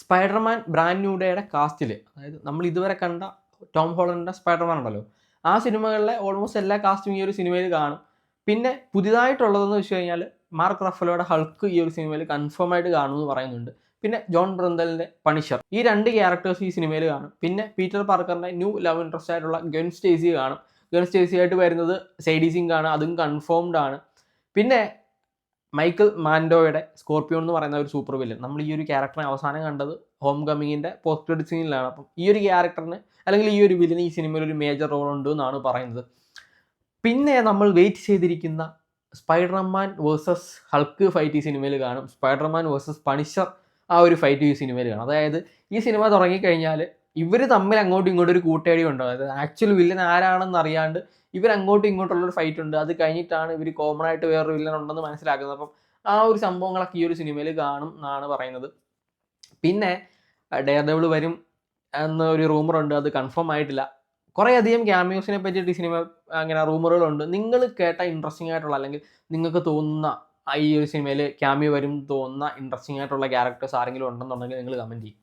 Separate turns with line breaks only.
Spiderman brand new ഡേയുടെ കാസ്റ്റിൽ, അതായത് നമ്മൾ ഇതുവരെ കണ്ട ടോം ഹോളണ്ടിൻ്റെ സ്പൈഡർമാൻ ഉണ്ടല്ലോ, ആ സിനിമകളിലെ ഓൾമോസ്റ്റ് എല്ലാ കാസ്റ്റും ഈ ഒരു സിനിമയിൽ കാണും. പിന്നെ പുതിയതായിട്ടുള്ളതെന്ന് വെച്ച് കഴിഞ്ഞാൽ മാർക്ക് റഫലോയുടെ ഹൾക്ക് ഈ ഒരു സിനിമയിൽ കൺഫേം ആയിട്ട് കാണുമെന്ന് പറയുന്നുണ്ട്. പിന്നെ ജോൺ ബ്രന്തലിൻ്റെ പണിഷർ, ഈ 2 ക്യാരക്ടേഴ്സ് ഈ സിനിമയിൽ കാണും. പിന്നെ പീറ്റർ പാർക്കറിൻ്റെ ന്യൂ ലവ് ഇൻട്രസ്റ്റ് ആയിട്ടുള്ള ഗെൻ സ്റ്റേസി കാണും. ഗെൻ സ്റ്റേസി ആയിട്ട് വരുന്നത് സൈഡി സിംഗ് ആണ്, അതും കൺഫേംഡ് ആണ്. പിന്നെ മൈക്കിൾ മാൻഡോയുടെ സ്കോർപ്പിയോൺ എന്ന് പറയുന്ന ഒരു സൂപ്പർ വില്ലൻ, നമ്മൾ ഈ ഒരു ക്യാരക്ടറിനെ അവസാനം കണ്ടത് ഹോം കമ്മിങ്ങിൻ്റെ പോസ്റ്റ് ക്രെഡിറ്റ് സീനിലാണ്. അപ്പം ഈ ഒരു ക്യാരക്ടറിന് അല്ലെങ്കിൽ ഈ ഒരു വില്ലന് ഈ സിനിമയിൽ ഒരു മേജർ റോൾ ഉണ്ട് എന്നാണ് പറയുന്നത്. പിന്നെ നമ്മൾ വെയിറ്റ് ചെയ്തിരിക്കുന്ന സ്പൈഡർമാൻ വേഴ്സസ് ഹൾക്ക് ഫൈറ്റ് ഈ സിനിമയിൽ കാണും. സ്പൈഡർമാൻ വേഴ്സസ് പണിഷർ ആ ഒരു ഫൈറ്റ് ഈ സിനിമയിൽ കാണും. അതായത് ഈ സിനിമ തുടങ്ങിക്കഴിഞ്ഞാൽ ഇവർ തമ്മിൽ അങ്ങോട്ടും ഇങ്ങോട്ടും ഒരു കൂട്ടേടി ഉണ്ടാവും. അതായത് ആക്ച്വൽ വില്ലൻ ആരാണെന്ന് അറിയാണ്ട് ഇവർ അങ്ങോട്ടും ഇങ്ങോട്ടുള്ളൊരു ഫൈറ്റ് ഉണ്ട്. അത് കഴിഞ്ഞിട്ടാണ് ഇവർ കോമൺ ആയിട്ട് വേറൊരു വില്ലൻ ഉണ്ടെന്ന് മനസ്സിലാക്കുന്നത്. അപ്പം ആ ഒരു സംഭവങ്ങളൊക്കെ ഈ ഒരു സിനിമയിൽ കാണും എന്നാണ് പറയുന്നത്. പിന്നെ ഡെയർ ഡെവിൾ വരും എന്ന ഒരു റൂമറുണ്ട്, അത് കൺഫേം ആയിട്ടില്ല. കുറേയധികം ക്യാമിയോസിനെ പറ്റിയിട്ട് ഈ സിനിമ അങ്ങനെ റൂമറുകളുണ്ട്. നിങ്ങൾ കേട്ട ഇൻട്രസ്റ്റിംഗ് ആയിട്ടുള്ള, അല്ലെങ്കിൽ നിങ്ങൾക്ക് തോന്നുന്ന ഈ ഒരു സിനിമയിൽ ക്യാമിയോ വരും തോന്നുന്ന ഇൻട്രസ്റ്റിംഗ് ആയിട്ടുള്ള ക്യാരക്ടേഴ്സ് ആരെങ്കിലും ഉണ്ടെന്നുണ്ടെങ്കിൽ നിങ്ങൾ കമൻറ്റ് ചെയ്യും.